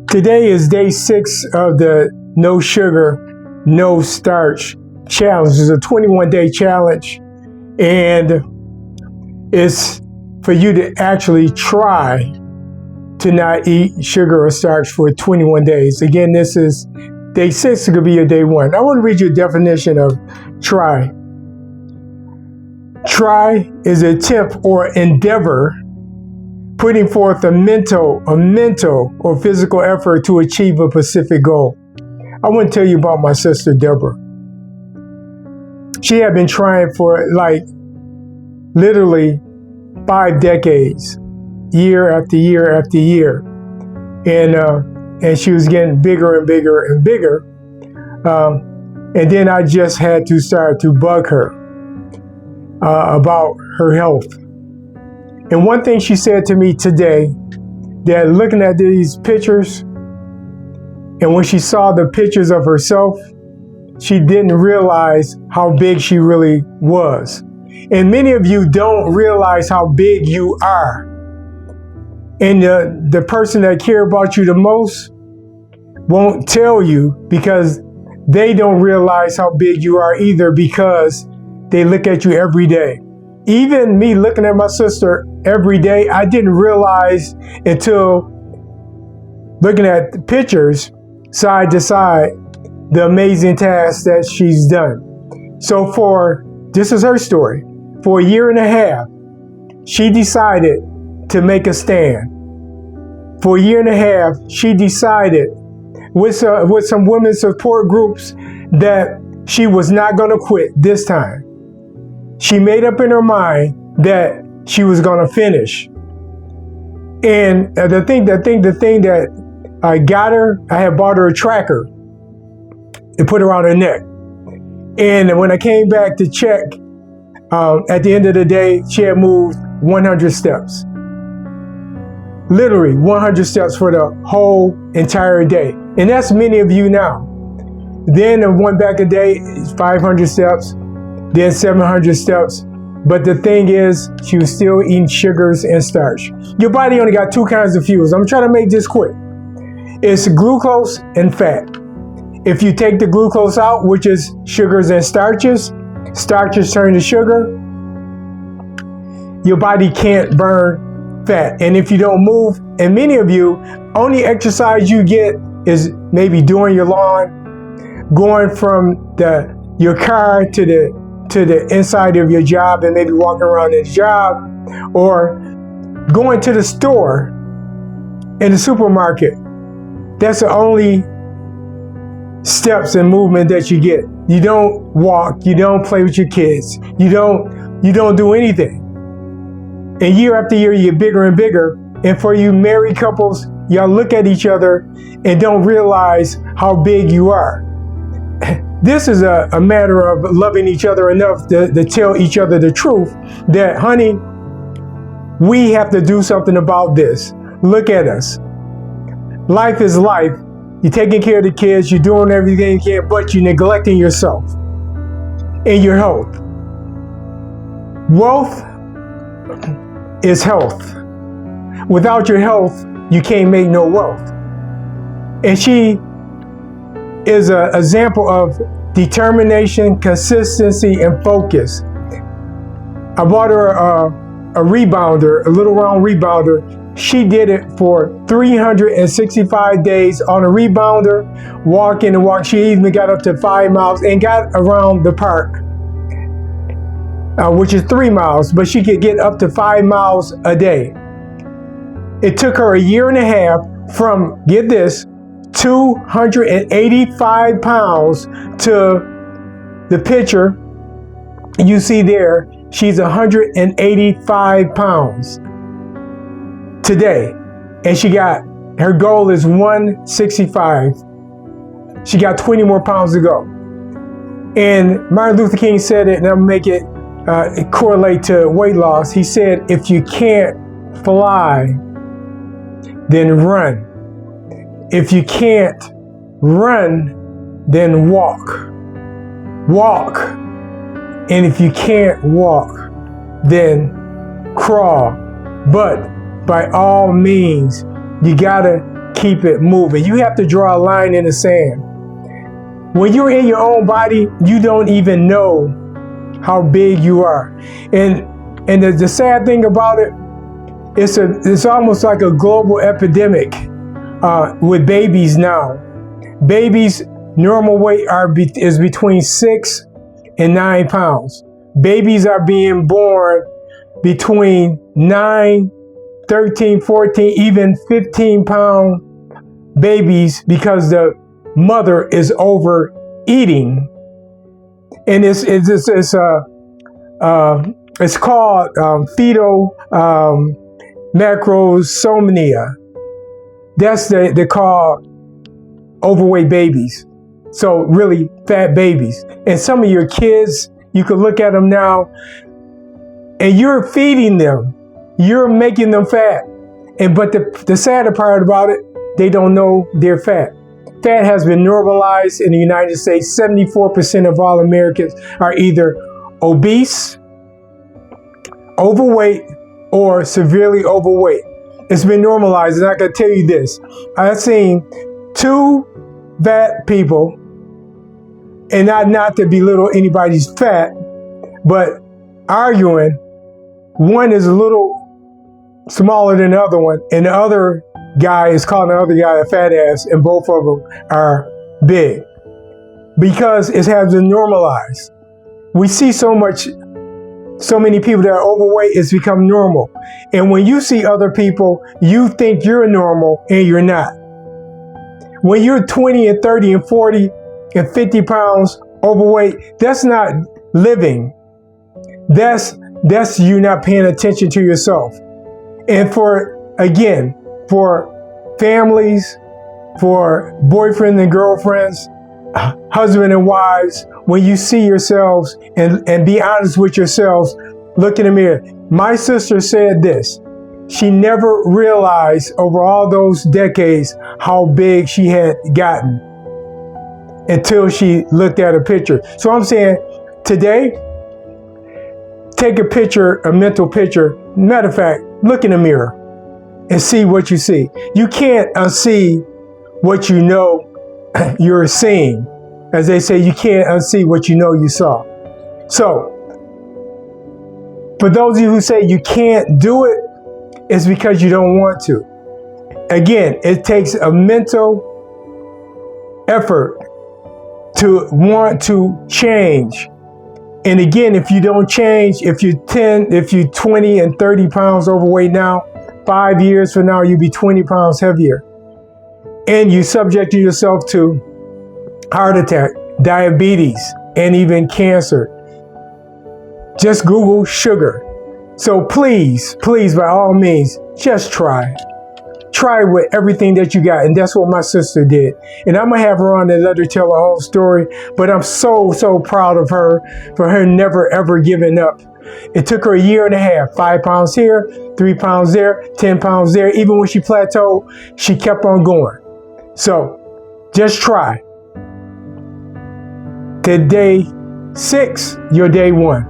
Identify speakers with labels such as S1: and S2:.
S1: Today is day 6 of the no sugar, no starch challenge. It's a 21-day challenge, and it's for you to actually try to not eat sugar or starch for 21 days. Again, this is day 6. It could be your day 1. I want to read you a definition of try. Try is an attempt or endeavor putting forth a mental or physical effort to achieve a specific goal. I want to tell you about my sister, Deborah. She had been trying for literally 5 decades, year after year after year. And she was getting bigger and bigger and bigger. And then I just had to start to bug her about her health. And one thing she said to me today, that looking at these pictures, and when she saw the pictures of herself, she didn't realize how big she really was. And many of you don't realize how big you are. And the person that cares about you the most won't tell you because they don't realize how big you are either, because they look at you every day. Even me looking at my sister every day, I didn't realize until looking at the pictures side to side the amazing task that she's done. So this is her story. For a year and a half, she decided to make a stand. For a year and a half, she decided with some women's support groups that she was not going to quit this time. She made up in her mind that she was going to finish. And the thing that I got her, I had bought her a tracker and put around her neck. And when I came back to check, at the end of the day, she had moved 100 steps. Literally 100 steps for the whole entire day. And that's many of you now. Then one back a day, 500 steps. Then 700 steps. But the thing is, she was still eating sugars and starch. Your body only got 2 kinds of fuels. I'm trying to make this quick. It's glucose and fat. If you take the glucose out, which is sugars and starches turn to sugar, your body can't burn fat. And if you don't move, and many of you, only exercise you get is maybe doing your lawn, going from your car to the inside of your job and maybe walking around the job, or going to the store in the supermarket. That's the only steps and movement that you get. You don't walk, you don't play with your kids, you don't do anything. And year after year, you get bigger and bigger. And for you married couples, y'all look at each other and don't realize how big you are. This is a matter of loving each other enough to tell each other the truth that, honey, we have to do something about this. Look at us. Life is life. You're taking care of the kids, you're doing everything you can, but you're neglecting yourself and your health. Wealth is health. Without your health, you can't make no wealth. And she is an example of determination, consistency, and focus. I bought her a rebounder, a little round rebounder. She did it for 365 days on a rebounder, walking and walk. She even got up to 5 miles and got around the park, which is 3 miles, but she could get up to 5 miles a day. It took her a year and a half from, get this, 285 pounds to the picture you see there. She's 185 pounds today. And her goal is 165. She got 20 more pounds to go. And Martin Luther King said it, and I'm going to make it correlate to weight loss. He said, if you can't fly, then run. If you can't run, then walk. Walk. And if you can't walk, then crawl. But by all means, you gotta keep it moving. You have to draw a line in the sand. When you're in your own body, you don't even know how big you are. And the sad thing about it, it's almost like a global epidemic with babies now. Babies' normal weight is between 6 and 9 pounds. Babies are being born between 9, 13, 14, even 15-pound babies because the mother is overeating. And it's called fetal macrosomia. That's they call overweight babies. So really fat babies. And some of your kids, you can look at them now and you're feeding them. You're making them fat. But the sadder part about it, they don't know they're fat. Fat has been normalized in the United States. 74% of all Americans are either obese, overweight, or severely overweight. It's been normalized, and I can tell you this. I've seen 2 fat people, and not to belittle anybody's fat, but arguing. One is a little smaller than the other one, and the other guy is calling the other guy a fat ass, and both of them are big because it has been normalized. We see so many people that are overweight, it's become normal. And when you see other people, you think you're normal and you're not. When you're 20 and 30 and 40 and 50 pounds overweight, that's not living. That's you not paying attention to yourself. And for families, for boyfriends and girlfriends, husband and wives, when you see yourselves and be honest with yourselves, look in the mirror. My sister said this. She never realized over all those decades how big she had gotten until she looked at a picture. So I'm saying today, take a picture, a mental picture. Matter of fact, look in the mirror and see what you see. You can't unsee what you know you're seeing. As they say, you can't unsee what you know you saw. So, for those of you who say you can't do it, it's because you don't want to. Again, it takes a mental effort to want to change. And again, if you don't change, if you're 20 and 30 pounds overweight now, 5 years from now, you'll be 20 pounds heavier. And you subject yourself to heart attack, diabetes, and even cancer. Just Google sugar. So please, by all means, just try. Try with everything that you got. And that's what my sister did. And I'm going to have her on and let her tell her whole story. But I'm so proud of her for her never, ever giving up. It took her 1.5 years, 5 pounds here, 3 pounds there, 10 pounds there. Even when she plateaued, she kept on going. So just try. Today 6, your day 1.